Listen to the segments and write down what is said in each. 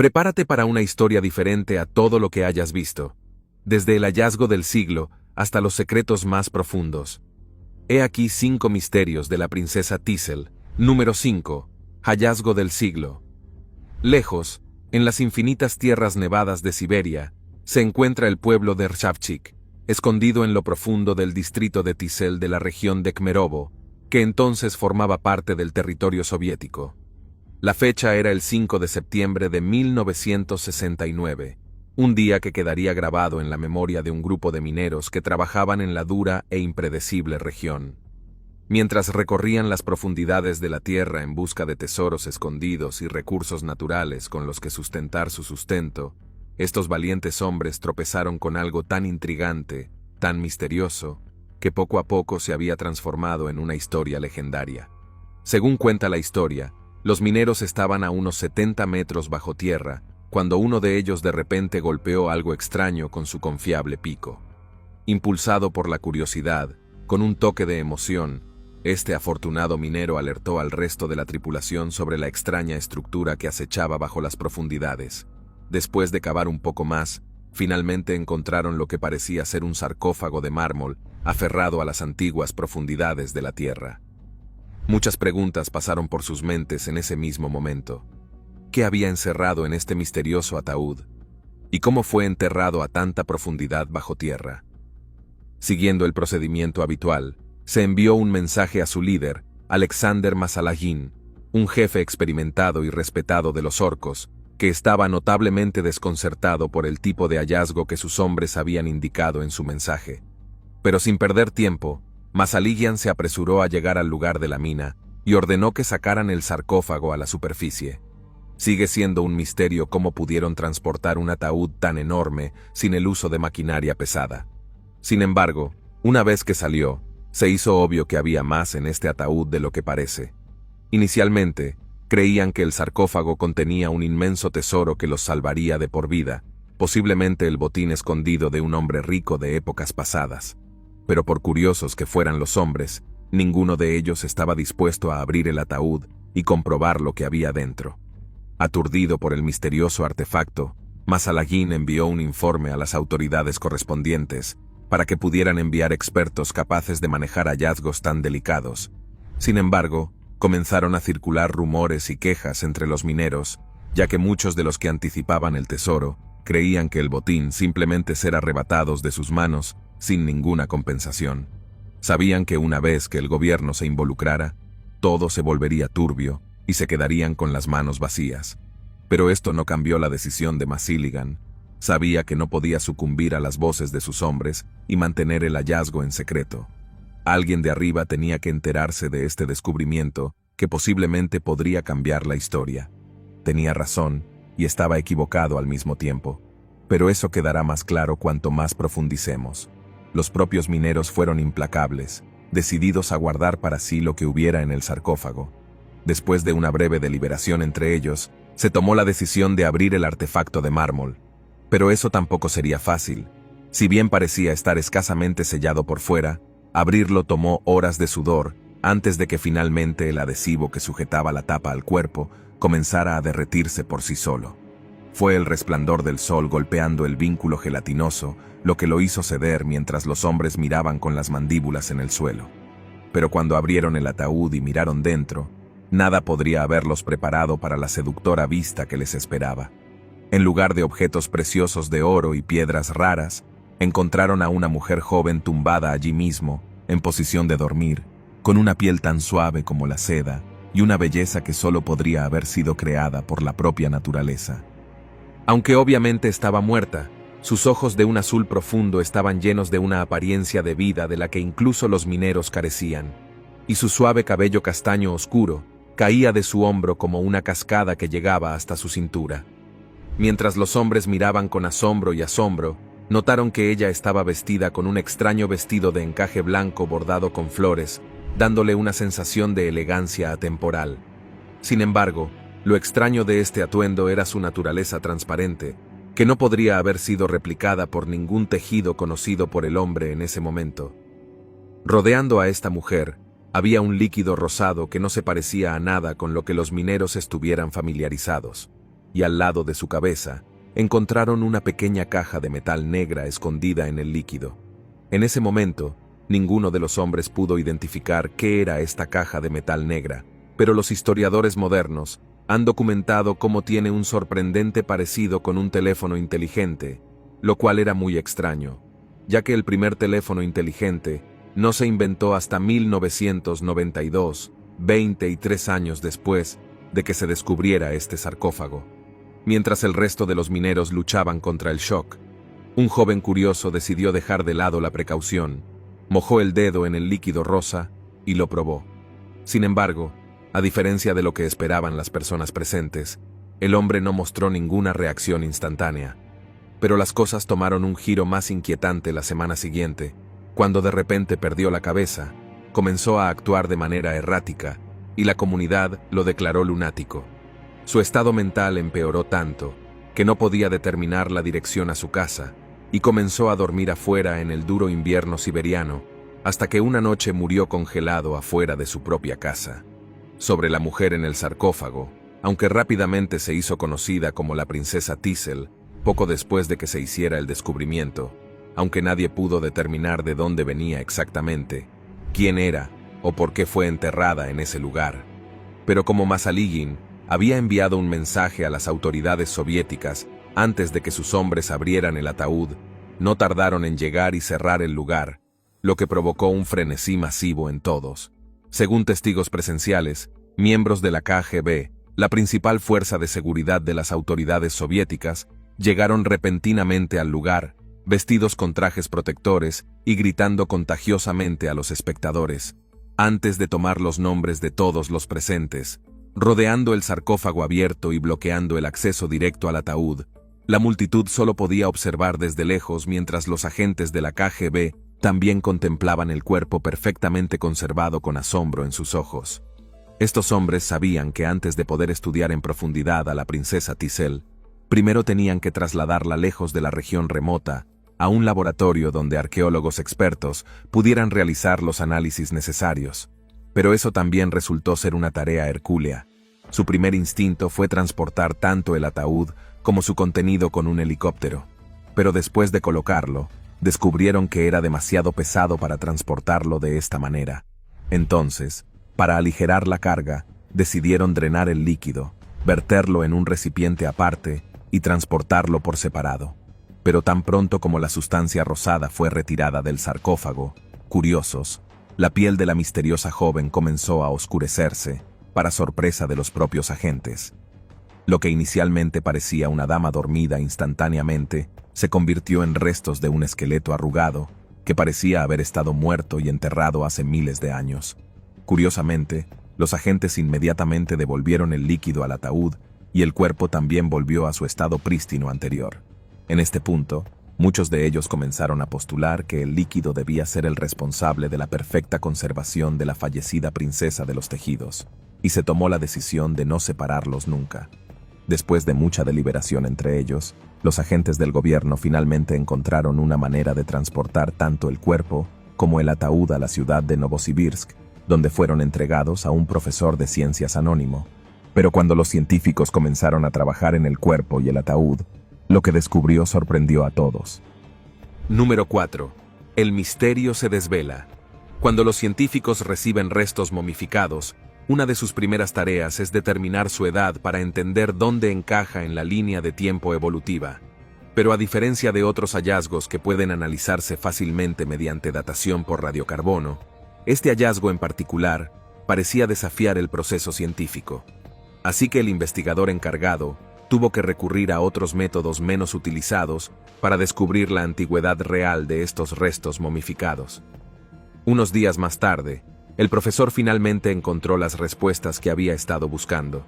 Prepárate para una historia diferente a todo lo que hayas visto, desde el hallazgo del siglo hasta los secretos más profundos. He aquí 5 misterios de la princesa Thistle. Número 5. Hallazgo del siglo. Lejos, en las infinitas tierras nevadas de Siberia, se encuentra el pueblo de Rshavchik, escondido en lo profundo del distrito de Thistle de la región de Kemerovo, que entonces formaba parte del territorio soviético. La fecha era el 5 de septiembre de 1969, un día que quedaría grabado en la memoria de un grupo de mineros que trabajaban en la dura e impredecible región. Mientras recorrían las profundidades de la tierra en busca de tesoros escondidos y recursos naturales con los que sustentar su sustento, estos valientes hombres tropezaron con algo tan intrigante, tan misterioso, que poco a poco se había transformado en una historia legendaria. Según cuenta la historia, los mineros estaban a unos 70 metros bajo tierra, cuando uno de ellos de repente golpeó algo extraño con su confiable pico. Impulsado por la curiosidad, con un toque de emoción, este afortunado minero alertó al resto de la tripulación sobre la extraña estructura que acechaba bajo las profundidades. Después de cavar un poco más, finalmente encontraron lo que parecía ser un sarcófago de mármol aferrado a las antiguas profundidades de la tierra. Muchas preguntas pasaron por sus mentes en ese mismo momento. ¿Qué había encerrado en este misterioso ataúd? ¿Y cómo fue enterrado a tanta profundidad bajo tierra? Siguiendo el procedimiento habitual, se envió un mensaje a su líder, Alexander Masalagin, un jefe experimentado y respetado de los orcos, que estaba notablemente desconcertado por el tipo de hallazgo que sus hombres habían indicado en su mensaje. Pero sin perder tiempo, Masalagin se apresuró a llegar al lugar de la mina y ordenó que sacaran el sarcófago a la superficie. Sigue siendo un misterio cómo pudieron transportar un ataúd tan enorme sin el uso de maquinaria pesada. Sin embargo, una vez que salió, se hizo obvio que había más en este ataúd de lo que parece. Inicialmente, creían que el sarcófago contenía un inmenso tesoro que los salvaría de por vida, posiblemente el botín escondido de un hombre rico de épocas pasadas. Pero por curiosos que fueran los hombres, ninguno de ellos estaba dispuesto a abrir el ataúd y comprobar lo que había dentro. Aturdido por el misterioso artefacto, Masalagin envió un informe a las autoridades correspondientes para que pudieran enviar expertos capaces de manejar hallazgos tan delicados. Sin embargo, comenzaron a circular rumores y quejas entre los mineros, ya que muchos de los que anticipaban el tesoro creían que el botín simplemente ser arrebatados de sus manos sin ninguna compensación. Sabían que una vez que el gobierno se involucrara, todo se volvería turbio y se quedarían con las manos vacías. Pero esto no cambió la decisión de Masalagin. Sabía que no podía sucumbir a las voces de sus hombres y mantener el hallazgo en secreto. Alguien de arriba tenía que enterarse de este descubrimiento que posiblemente podría cambiar la historia. Tenía razón y estaba equivocado al mismo tiempo, pero eso quedará más claro cuanto más profundicemos. Los propios mineros fueron implacables, decididos a guardar para sí lo que hubiera en el sarcófago. Después de una breve deliberación entre ellos, se tomó la decisión de abrir el artefacto de mármol. Pero eso tampoco sería fácil. Si bien parecía estar escasamente sellado por fuera, abrirlo tomó horas de sudor antes de que finalmente el adhesivo que sujetaba la tapa al cuerpo comenzara a derretirse por sí solo. Fue el resplandor del sol golpeando el vínculo gelatinoso lo que lo hizo ceder mientras los hombres miraban con las mandíbulas en el suelo. Pero cuando abrieron el ataúd y miraron dentro, nada podría haberlos preparado para la seductora vista que les esperaba. En lugar de objetos preciosos de oro y piedras raras, encontraron a una mujer joven tumbada allí mismo, en posición de dormir, con una piel tan suave como la seda y una belleza que solo podría haber sido creada por la propia naturaleza. Aunque obviamente estaba muerta, sus ojos de un azul profundo estaban llenos de una apariencia de vida de la que incluso los mineros carecían, y su suave cabello castaño oscuro caía de su hombro como una cascada que llegaba hasta su cintura. Mientras los hombres miraban con asombro y asombro, notaron que ella estaba vestida con un extraño vestido de encaje blanco bordado con flores, dándole una sensación de elegancia atemporal. Sin embargo, lo extraño de este atuendo era su naturaleza transparente, que no podría haber sido replicada por ningún tejido conocido por el hombre en ese momento. Rodeando a esta mujer, había un líquido rosado que no se parecía a nada con lo que los mineros estuvieran familiarizados. y al lado de su cabeza, encontraron una pequeña caja de metal negra escondida en el líquido. En ese momento, ninguno de los hombres pudo identificar qué era esta caja de metal negra, pero los historiadores modernos han documentado cómo tiene un sorprendente parecido con un teléfono inteligente, lo cual era muy extraño, ya que el primer teléfono inteligente no se inventó hasta 1992, 23 años después de que se descubriera este sarcófago. Mientras el resto de los mineros luchaban contra el shock, un joven curioso decidió dejar de lado la precaución, mojó el dedo en el líquido rosa y lo probó. Sin embargo, a diferencia de lo que esperaban las personas presentes, el hombre no mostró ninguna reacción instantánea. Pero las cosas tomaron un giro más inquietante la semana siguiente, cuando de repente perdió la cabeza, comenzó a actuar de manera errática, y la comunidad lo declaró lunático. Su estado mental empeoró tanto, que no podía determinar la dirección a su casa, y comenzó a dormir afuera en el duro invierno siberiano, hasta que una noche murió congelado afuera de su propia casa. Sobre la mujer en el sarcófago, aunque rápidamente se hizo conocida como la princesa Teasel, poco después de que se hiciera el descubrimiento, aunque nadie pudo determinar de dónde venía exactamente, quién era o por qué fue enterrada en ese lugar. Pero como Masaligin había enviado un mensaje a las autoridades soviéticas antes de que sus hombres abrieran el ataúd, no tardaron en llegar y cerrar el lugar, lo que provocó un frenesí masivo en todos. Según testigos presenciales, miembros de la KGB, la principal fuerza de seguridad de las autoridades soviéticas, llegaron repentinamente al lugar, vestidos con trajes protectores y gritando contagiosamente a los espectadores, antes de tomar los nombres de todos los presentes. Rodeando el sarcófago abierto y bloqueando el acceso directo al ataúd, la multitud solo podía observar desde lejos mientras los agentes de la KGB también contemplaban el cuerpo perfectamente conservado con asombro en sus ojos. Estos hombres sabían que antes de poder estudiar en profundidad a la princesa Teasel, primero tenían que trasladarla lejos de la región remota, a un laboratorio donde arqueólogos expertos pudieran realizar los análisis necesarios. Pero eso también resultó ser una tarea hercúlea. Su primer instinto fue transportar tanto el ataúd como su contenido con un helicóptero. Pero después de colocarlo, descubrieron que era demasiado pesado para transportarlo de esta manera. Entonces, para aligerar la carga, decidieron drenar el líquido, verterlo en un recipiente aparte y transportarlo por separado. Pero tan pronto como la sustancia rosada fue retirada del sarcófago, curiosos, la piel de la misteriosa joven comenzó a oscurecerse, para sorpresa de los propios agentes. Lo que inicialmente parecía una dama dormida instantáneamente, se convirtió en restos de un esqueleto arrugado, que parecía haber estado muerto y enterrado hace miles de años. Curiosamente, los agentes inmediatamente devolvieron el líquido al ataúd, y el cuerpo también volvió a su estado prístino anterior. En este punto, muchos de ellos comenzaron a postular que el líquido debía ser el responsable de la perfecta conservación de la fallecida princesa de los tejidos, y se tomó la decisión de no separarlos nunca. Después de mucha deliberación entre ellos, los agentes del gobierno finalmente encontraron una manera de transportar tanto el cuerpo como el ataúd a la ciudad de Novosibirsk, donde fueron entregados a un profesor de ciencias anónimo. Pero cuando los científicos comenzaron a trabajar en el cuerpo y el ataúd, lo que descubrió sorprendió a todos. Número 4. El misterio se desvela. Cuando los científicos reciben restos momificados, una de sus primeras tareas es determinar su edad para entender dónde encaja en la línea de tiempo evolutiva. Pero a diferencia de otros hallazgos que pueden analizarse fácilmente mediante datación por radiocarbono, este hallazgo en particular parecía desafiar el proceso científico. Así que el investigador encargado tuvo que recurrir a otros métodos menos utilizados para descubrir la antigüedad real de estos restos momificados. Unos días más tarde, el profesor finalmente encontró las respuestas que había estado buscando.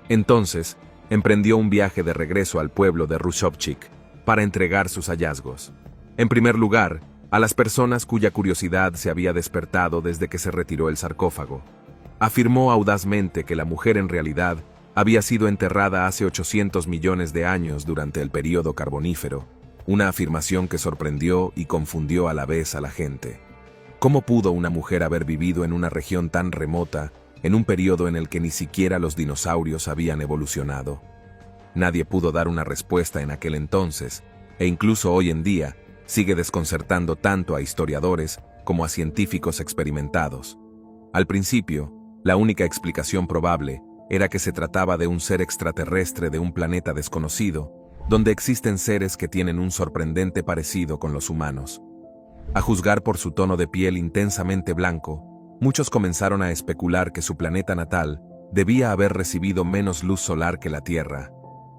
Entonces, emprendió un viaje de regreso al pueblo de Rushovchik para entregar sus hallazgos. En primer lugar, a las personas cuya curiosidad se había despertado desde que se retiró el sarcófago. Afirmó audazmente que la mujer en realidad había sido enterrada hace 800 millones de años durante el período carbonífero, una afirmación que sorprendió y confundió a la vez a la gente. ¿Cómo pudo una mujer haber vivido en una región tan remota, en un período en el que ni siquiera los dinosaurios habían evolucionado? Nadie pudo dar una respuesta en aquel entonces, e incluso hoy en día sigue desconcertando tanto a historiadores como a científicos experimentados. Al principio, la única explicación probable era que se trataba de un ser extraterrestre de un planeta desconocido, donde existen seres que tienen un sorprendente parecido con los humanos. A juzgar por su tono de piel intensamente blanco, muchos comenzaron a especular que su planeta natal debía haber recibido menos luz solar que la Tierra,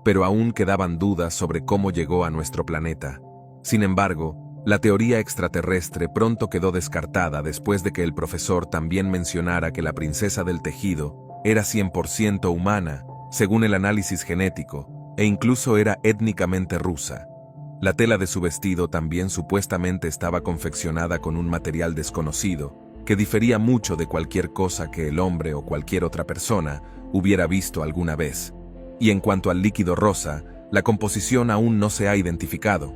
pero aún quedaban dudas sobre cómo llegó a nuestro planeta. Sin embargo, la teoría extraterrestre pronto quedó descartada después de que el profesor también mencionara que la princesa del tejido era 100% humana, según el análisis genético, e incluso era étnicamente rusa. La tela de su vestido también supuestamente estaba confeccionada con un material desconocido, que difería mucho de cualquier cosa que el hombre o cualquier otra persona hubiera visto alguna vez. Y en cuanto al líquido rosa, la composición aún no se ha identificado.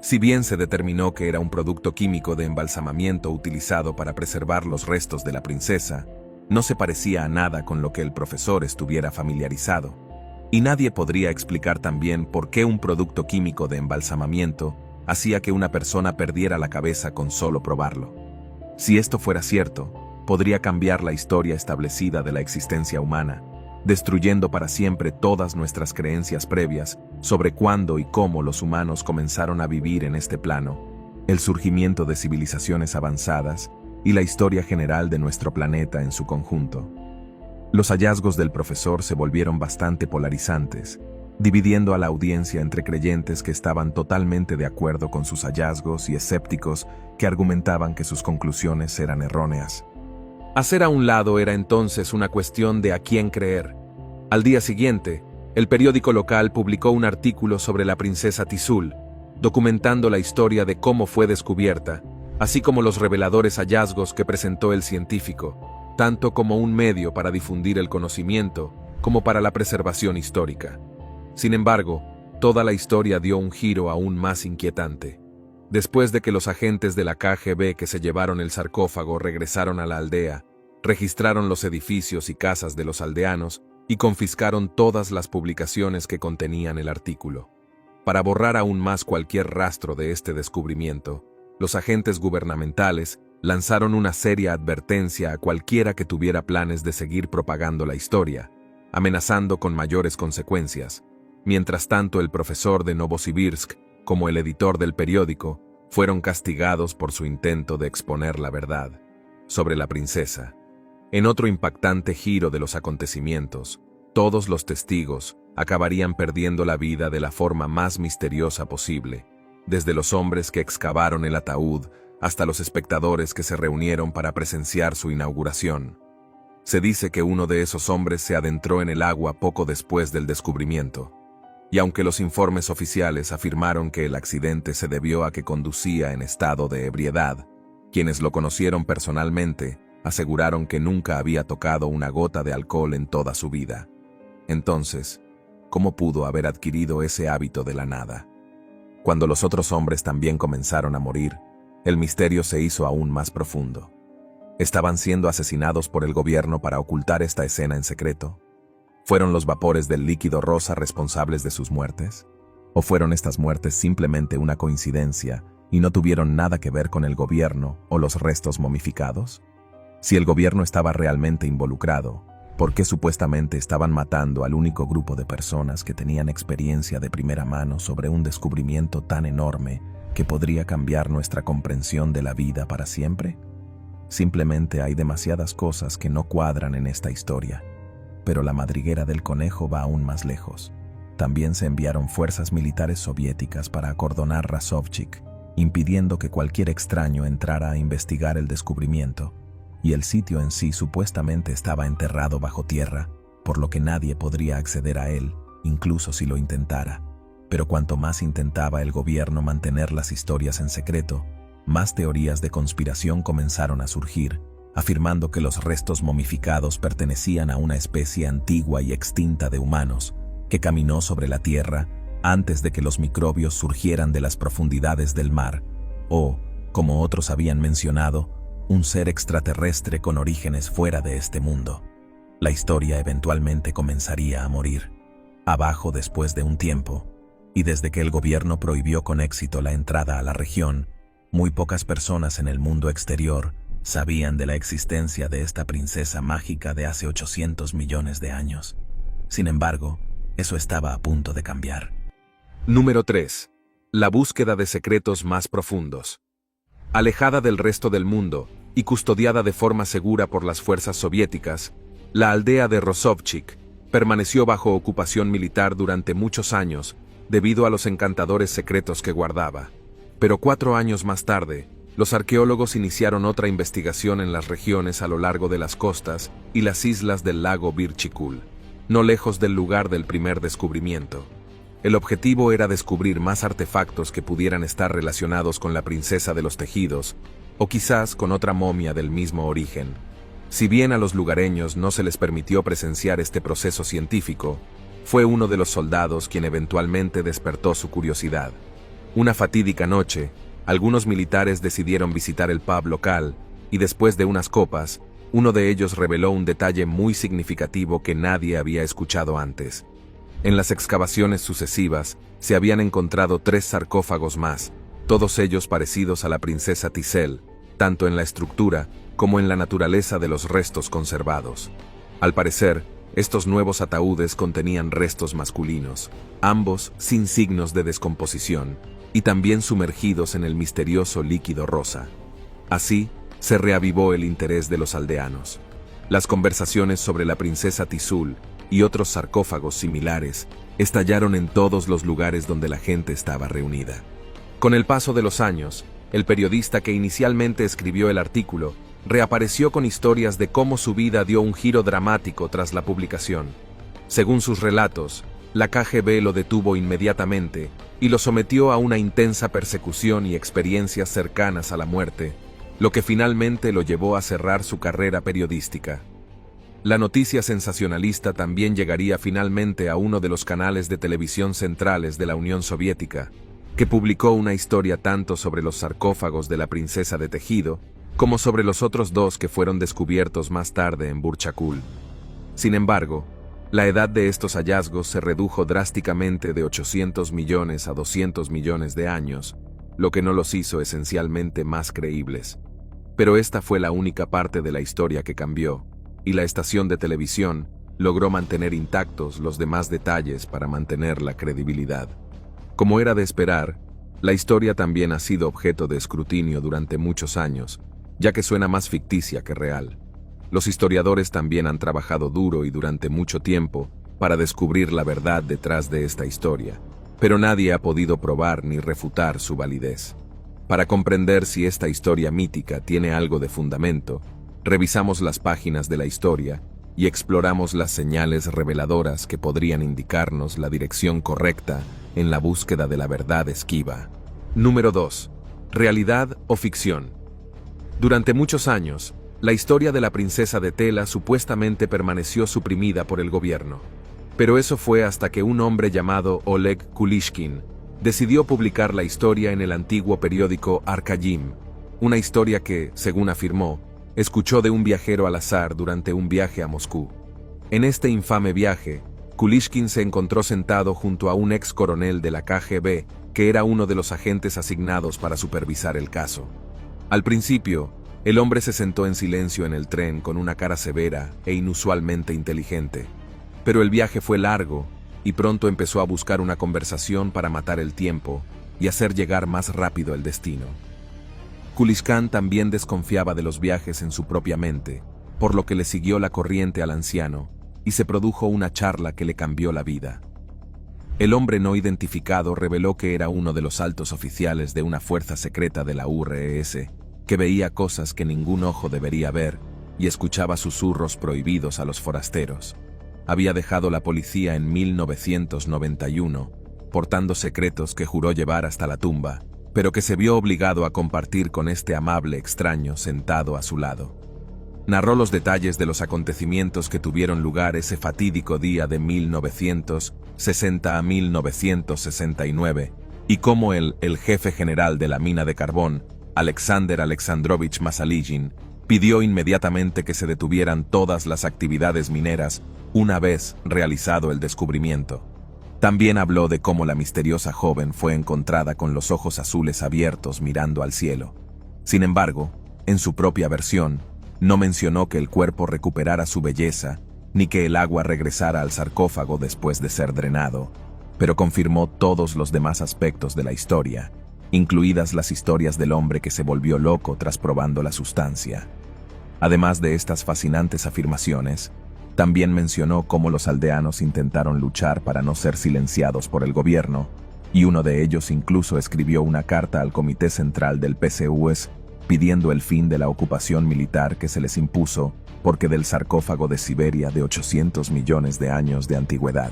Si bien se determinó que era un producto químico de embalsamamiento utilizado para preservar los restos de la princesa, no se parecía a nada con lo que el profesor estuviera familiarizado. Y nadie podría explicar también por qué un producto químico de embalsamamiento hacía que una persona perdiera la cabeza con solo probarlo. Si esto fuera cierto, podría cambiar la historia establecida de la existencia humana, destruyendo para siempre todas nuestras creencias previas sobre cuándo y cómo los humanos comenzaron a vivir en este plano, el surgimiento de civilizaciones avanzadas y la historia general de nuestro planeta en su conjunto. Los hallazgos del profesor se volvieron bastante polarizantes, dividiendo a la audiencia entre creyentes que estaban totalmente de acuerdo con sus hallazgos y escépticos que argumentaban que sus conclusiones eran erróneas. Hacer a un lado era entonces una cuestión de a quién creer. Al día siguiente, el periódico local publicó un artículo sobre la princesa Tizul, documentando la historia de cómo fue descubierta, así como los reveladores hallazgos que presentó el científico, tanto como un medio para difundir el conocimiento como para la preservación histórica. Sin embargo, toda la historia dio un giro aún más inquietante. Después de que los agentes de la KGB que se llevaron el sarcófago regresaron a la aldea, registraron los edificios y casas de los aldeanos y confiscaron todas las publicaciones que contenían el artículo. Para borrar aún más cualquier rastro de este descubrimiento, los agentes gubernamentales lanzaron una seria advertencia a cualquiera que tuviera planes de seguir propagando la historia, amenazando con mayores consecuencias. Mientras tanto, el profesor de Novosibirsk, como el editor del periódico, fueron castigados por su intento de exponer la verdad sobre la princesa. En otro impactante giro de los acontecimientos, todos los testigos acabarían perdiendo la vida de la forma más misteriosa posible, desde los hombres que excavaron el ataúd hasta los espectadores que se reunieron para presenciar su inauguración. Se dice que uno de esos hombres se adentró en el agua poco después del descubrimiento. Y aunque los informes oficiales afirmaron que el accidente se debió a que conducía en estado de ebriedad, quienes lo conocieron personalmente aseguraron que nunca había tocado una gota de alcohol en toda su vida. Entonces, ¿cómo pudo haber adquirido ese hábito de la nada? Cuando los otros hombres también comenzaron a morir, el misterio se hizo aún más profundo. ¿Estaban siendo asesinados por el gobierno para ocultar esta escena en secreto? ¿Fueron los vapores del líquido rosa responsables de sus muertes? ¿O fueron estas muertes simplemente una coincidencia y no tuvieron nada que ver con el gobierno o los restos momificados? Si el gobierno estaba realmente involucrado, ¿por qué supuestamente estaban matando al único grupo de personas que tenían experiencia de primera mano sobre un descubrimiento tan enorme que podría cambiar nuestra comprensión de la vida para siempre? Simplemente hay demasiadas cosas que no cuadran en esta historia. Pero la madriguera del conejo va aún más lejos. También se enviaron fuerzas militares soviéticas para acordonar Rasovchik, impidiendo que cualquier extraño entrara a investigar el descubrimiento, y el sitio en sí supuestamente estaba enterrado bajo tierra, por lo que nadie podría acceder a él, incluso si lo intentara. Pero cuanto más intentaba el gobierno mantener las historias en secreto, más teorías de conspiración comenzaron a surgir, afirmando que los restos momificados pertenecían a una especie antigua y extinta de humanos, que caminó sobre la Tierra antes de que los microbios surgieran de las profundidades del mar, o, como otros habían mencionado, un ser extraterrestre con orígenes fuera de este mundo. La historia eventualmente comenzaría a morir. abajo después de un tiempo, y desde que el gobierno prohibió con éxito la entrada a la región, muy pocas personas en el mundo exterior sabían de la existencia de esta princesa mágica de hace 800 millones de años. Sin embargo, eso estaba a punto de cambiar. Número 3. La búsqueda de secretos más profundos. Alejada del resto del mundo y custodiada de forma segura por las fuerzas soviéticas, la aldea de Rosovchik permaneció bajo ocupación militar durante muchos años debido a los encantadores secretos que guardaba. Pero 4 años más tarde, los arqueólogos iniciaron otra investigación en las regiones a lo largo de las costas y las islas del lago Birchikul, no lejos del lugar del primer descubrimiento. El objetivo era descubrir más artefactos que pudieran estar relacionados con la princesa de los tejidos, o quizás con otra momia del mismo origen. Si bien a los lugareños no se les permitió presenciar este proceso científico, fue uno de los soldados quien eventualmente despertó su curiosidad. Una fatídica noche, algunos militares decidieron visitar el pub local, y después de unas copas, uno de ellos reveló un detalle muy significativo que nadie había escuchado antes. En las excavaciones sucesivas, se habían encontrado 3 sarcófagos más, todos ellos parecidos a la princesa Tisel, tanto en la estructura como en la naturaleza de los restos conservados. Al parecer, estos nuevos ataúdes contenían restos masculinos, ambos sin signos de descomposición, y también sumergidos en el misterioso líquido rosa. Así, se reavivó el interés de los aldeanos. Las conversaciones sobre la princesa Tisul y otros sarcófagos similares estallaron en todos los lugares donde la gente estaba reunida. Con el paso de los años, el periodista que inicialmente escribió el artículo reapareció con historias de cómo su vida dio un giro dramático tras la publicación. Según sus relatos, la KGB lo detuvo inmediatamente y lo sometió a una intensa persecución y experiencias cercanas a la muerte, lo que finalmente lo llevó a cerrar su carrera periodística. La noticia sensacionalista también llegaría finalmente a uno de los canales de televisión centrales de la Unión Soviética, que publicó una historia tanto sobre los sarcófagos de la princesa de tejido, como sobre los otros 2 que fueron descubiertos más tarde en Burchakul. Sin embargo, la edad de estos hallazgos se redujo drásticamente de 800 millones a 200 millones de años, lo que no los hizo esencialmente más creíbles. Pero esta fue la única parte de la historia que cambió, y la estación de televisión logró mantener intactos los demás detalles para mantener la credibilidad. Como era de esperar, la historia también ha sido objeto de escrutinio durante muchos años, ya que suena más ficticia que real. Los historiadores también han trabajado duro y durante mucho tiempo para descubrir la verdad detrás de esta historia, pero nadie ha podido probar ni refutar su validez. Para comprender si esta historia mítica tiene algo de fundamento, revisamos las páginas de la historia y exploramos las señales reveladoras que podrían indicarnos la dirección correcta en la búsqueda de la verdad esquiva. Número 2. ¿Realidad o ficción? Durante muchos años, la historia de la princesa de tela supuestamente permaneció suprimida por el gobierno. Pero eso fue hasta que un hombre llamado Oleg Kulishkin decidió publicar la historia en el antiguo periódico Arkayim, una historia que, según afirmó, escuchó de un viajero al azar durante un viaje a Moscú. En este infame viaje, Kulishkin se encontró sentado junto a un ex coronel de la KGB que era uno de los agentes asignados para supervisar el caso. Al principio, el hombre se sentó en silencio en el tren con una cara severa e inusualmente inteligente. Pero el viaje fue largo y pronto empezó a buscar una conversación para matar el tiempo y hacer llegar más rápido el destino. Kulishkin también desconfiaba de los viajes en su propia mente, por lo que le siguió la corriente al anciano y se produjo una charla que le cambió la vida. El hombre no identificado reveló que era uno de los altos oficiales de una fuerza secreta de la URSS, que veía cosas que ningún ojo debería ver y escuchaba susurros prohibidos a los forasteros. Había dejado la policía en 1991, portando secretos que juró llevar hasta la tumba, pero que se vio obligado a compartir con este amable extraño sentado a su lado. Narró los detalles de los acontecimientos que tuvieron lugar ese fatídico día de 1960 a 1969, y cómo el jefe general de la mina de carbón, Alexander Alexandrovich Masaligin, pidió inmediatamente que se detuvieran todas las actividades mineras una vez realizado el descubrimiento. También habló de cómo la misteriosa joven fue encontrada con los ojos azules abiertos mirando al cielo. Sin embargo, en su propia versión, no mencionó que el cuerpo recuperara su belleza, ni que el agua regresara al sarcófago después de ser drenado, pero confirmó todos los demás aspectos de la historia, incluidas las historias del hombre que se volvió loco tras probando la sustancia. Además de estas fascinantes afirmaciones, también mencionó cómo los aldeanos intentaron luchar para no ser silenciados por el gobierno, y uno de ellos incluso escribió una carta al Comité Central del PCUS pidiendo el fin de la ocupación militar que se les impuso porque del sarcófago de Siberia de 800 millones de años de antigüedad.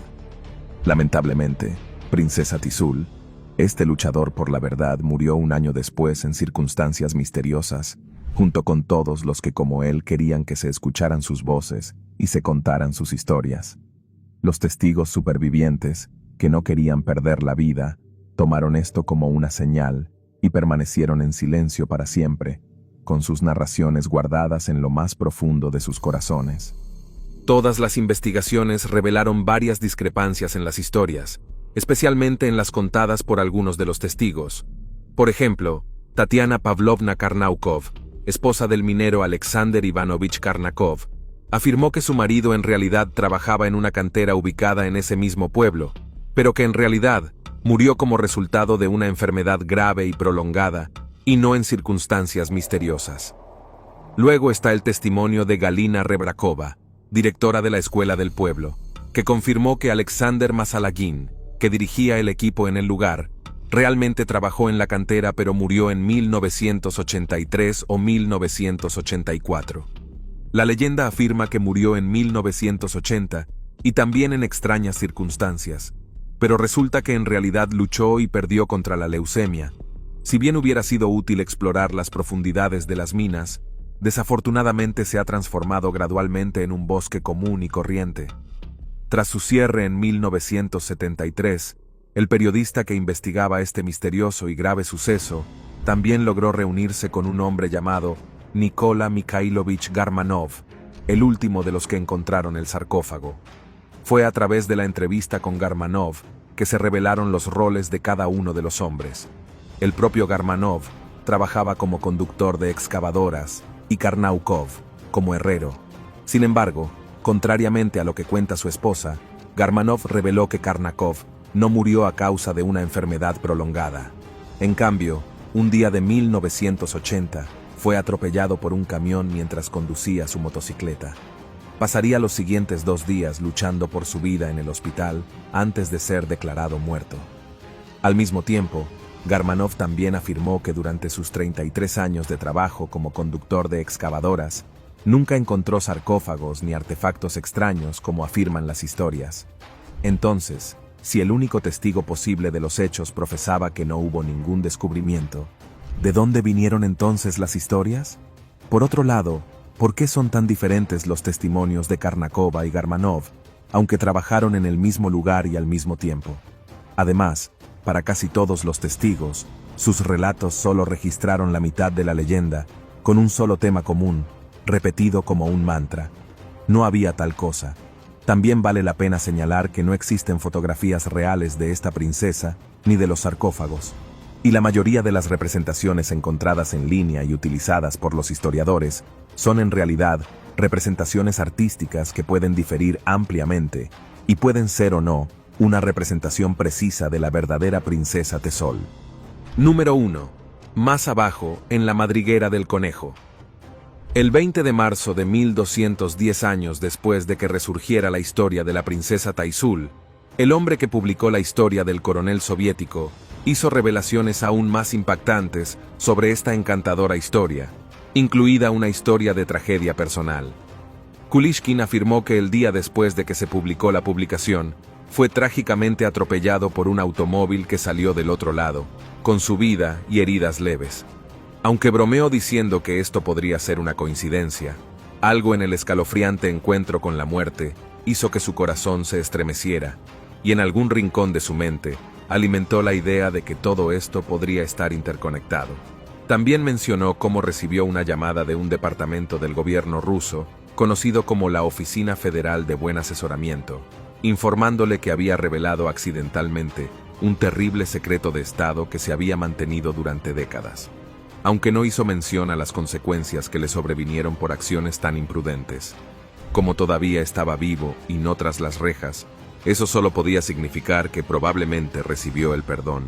Lamentablemente, Princesa Tizul, este luchador por la verdad murió un año después en circunstancias misteriosas, junto con todos los que como él querían que se escucharan sus voces y se contaran sus historias. Los testigos supervivientes, que no querían perder la vida, tomaron esto como una señal y permanecieron en silencio para siempre, con sus narraciones guardadas en lo más profundo de sus corazones. Todas las investigaciones revelaron varias discrepancias en las historias, especialmente en las contadas por algunos de los testigos. Por ejemplo, Tatiana Pavlovna Karnaukov, esposa del minero Alexander Ivanovich Karnakov, afirmó que su marido en realidad trabajaba en una cantera ubicada en ese mismo pueblo, pero que en realidad murió como resultado de una enfermedad grave y prolongada, y no en circunstancias misteriosas. Luego está el testimonio de Galina Rebrakova, directora de la escuela del pueblo, que confirmó que Alexander Masalagin, que dirigía el equipo en el lugar, realmente trabajó en la cantera pero murió en 1983 o 1984. La leyenda afirma que murió en 1980 y también en extrañas circunstancias, pero resulta que en realidad luchó y perdió contra la leucemia. Si bien hubiera sido útil explorar las profundidades de las minas, desafortunadamente se ha transformado gradualmente en un bosque común y corriente. Tras su cierre en 1973, el periodista que investigaba este misterioso y grave suceso también logró reunirse con un hombre llamado Nikola Mikhailovich Garmanov, el último de los que encontraron el sarcófago. Fue a través de la entrevista con Garmanov que se revelaron los roles de cada uno de los hombres. El propio Garmanov trabajaba como conductor de excavadoras y Karnaukov como herrero. Sin embargo, contrariamente a lo que cuenta su esposa, Garmanov reveló que Karnakov no murió a causa de una enfermedad prolongada. En cambio, un día de 1980, fue atropellado por un camión mientras conducía su motocicleta. Pasaría los siguientes 2 días luchando por su vida en el hospital antes de ser declarado muerto. Al mismo tiempo, Garmanov también afirmó que durante sus 33 años de trabajo como conductor de excavadoras, nunca encontró sarcófagos ni artefactos extraños como afirman las historias. Entonces, si el único testigo posible de los hechos profesaba que no hubo ningún descubrimiento, ¿de dónde vinieron entonces las historias? Por otro lado, ¿por qué son tan diferentes los testimonios de Karnakova y Garmanov, aunque trabajaron en el mismo lugar y al mismo tiempo? Además, para casi todos los testigos, sus relatos solo registraron la mitad de la leyenda, con un solo tema común, repetido como un mantra. No había tal cosa. También vale la pena señalar que no existen fotografías reales de esta princesa ni de los sarcófagos, y la mayoría de las representaciones encontradas en línea y utilizadas por los historiadores son en realidad representaciones artísticas que pueden diferir ampliamente y pueden ser o no una representación precisa de la verdadera princesa Tesol. Número 1. Más abajo, en la madriguera del conejo. El 20 de marzo de 1210 años después de que resurgiera la historia de la princesa Taisul, el hombre que publicó la historia del coronel soviético hizo revelaciones aún más impactantes sobre esta encantadora historia, incluida una historia de tragedia personal. Kulishkin afirmó que el día después de que se publicó la publicación, fue trágicamente atropellado por un automóvil que salió del otro lado, con su vida y heridas leves. Aunque bromeó diciendo que esto podría ser una coincidencia, algo en el escalofriante encuentro con la muerte hizo que su corazón se estremeciera, y en algún rincón de su mente alimentó la idea de que todo esto podría estar interconectado. También mencionó cómo recibió una llamada de un departamento del gobierno ruso, conocido como la Oficina Federal de Buen Asesoramiento, informándole que había revelado accidentalmente un terrible secreto de Estado que se había mantenido durante décadas, aunque no hizo mención a las consecuencias que le sobrevinieron por acciones tan imprudentes. Como todavía estaba vivo y no tras las rejas, eso solo podía significar que probablemente recibió el perdón.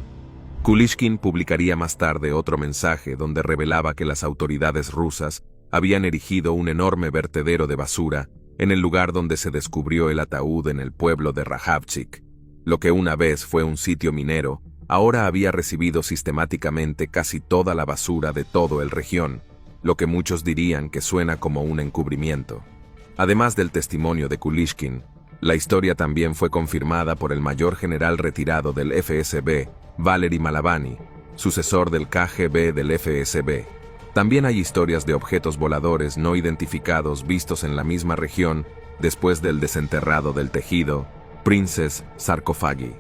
Kulishkin publicaría más tarde otro mensaje donde revelaba que las autoridades rusas habían erigido un enorme vertedero de basura en el lugar donde se descubrió el ataúd en el pueblo de Rahavchik. Lo que una vez fue un sitio minero, ahora había recibido sistemáticamente casi toda la basura de toda la región, lo que muchos dirían que suena como un encubrimiento. Además del testimonio de Kulishkin, la historia también fue confirmada por el mayor general retirado del FSB, Valery Malavany, sucesor del KGB del FSB. También hay historias de objetos voladores no identificados vistos en la misma región después del desenterrado del tejido Princess Sarcophagi.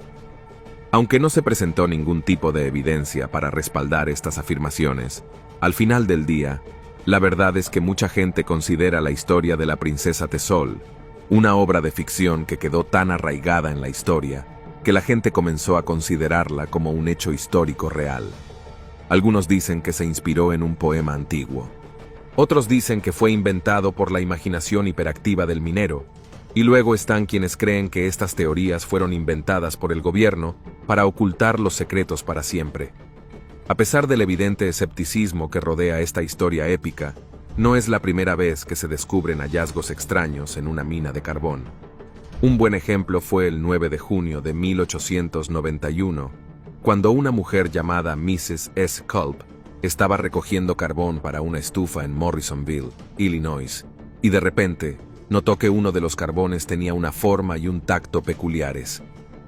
Aunque no se presentó ningún tipo de evidencia para respaldar estas afirmaciones, al final del día, la verdad es que mucha gente considera la historia de la princesa Tesol una obra de ficción que quedó tan arraigada en la historia que la gente comenzó a considerarla como un hecho histórico real. Algunos dicen que se inspiró en un poema antiguo. Otros dicen que fue inventado por la imaginación hiperactiva del minero, y luego están quienes creen que estas teorías fueron inventadas por el gobierno para ocultar los secretos para siempre. A pesar del evidente escepticismo que rodea esta historia épica, no es la primera vez que se descubren hallazgos extraños en una mina de carbón. Un buen ejemplo fue el 9 de junio de 1891, cuando una mujer llamada Mrs. S. Culp estaba recogiendo carbón para una estufa en Morrisonville, Illinois, y de repente notó que uno de los carbones tenía una forma y un tacto peculiares.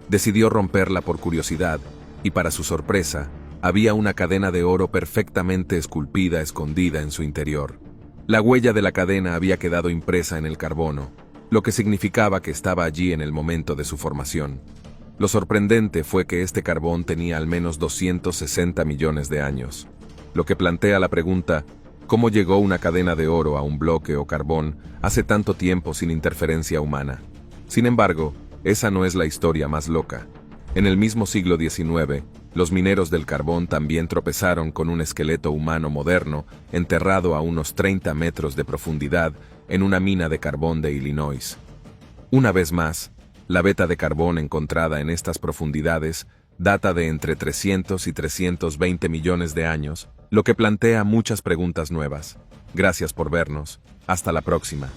Decidió romperla por curiosidad, y para su sorpresa, había una cadena de oro perfectamente esculpida escondida en su interior. La huella de la cadena había quedado impresa en el carbono, lo que significaba que estaba allí en el momento de su formación. Lo sorprendente fue que este carbón tenía al menos 260 millones de años, lo que plantea la pregunta: ¿cómo llegó una cadena de oro a un bloque o carbón hace tanto tiempo sin interferencia humana? Sin embargo, esa no es la historia más loca. En el mismo siglo XIX, los mineros del carbón también tropezaron con un esqueleto humano moderno enterrado a unos 30 metros de profundidad en una mina de carbón de Illinois. Una vez más, la veta de carbón encontrada en estas profundidades data de entre 300 y 320 millones de años, lo que plantea muchas preguntas nuevas. Gracias por vernos. Hasta la próxima.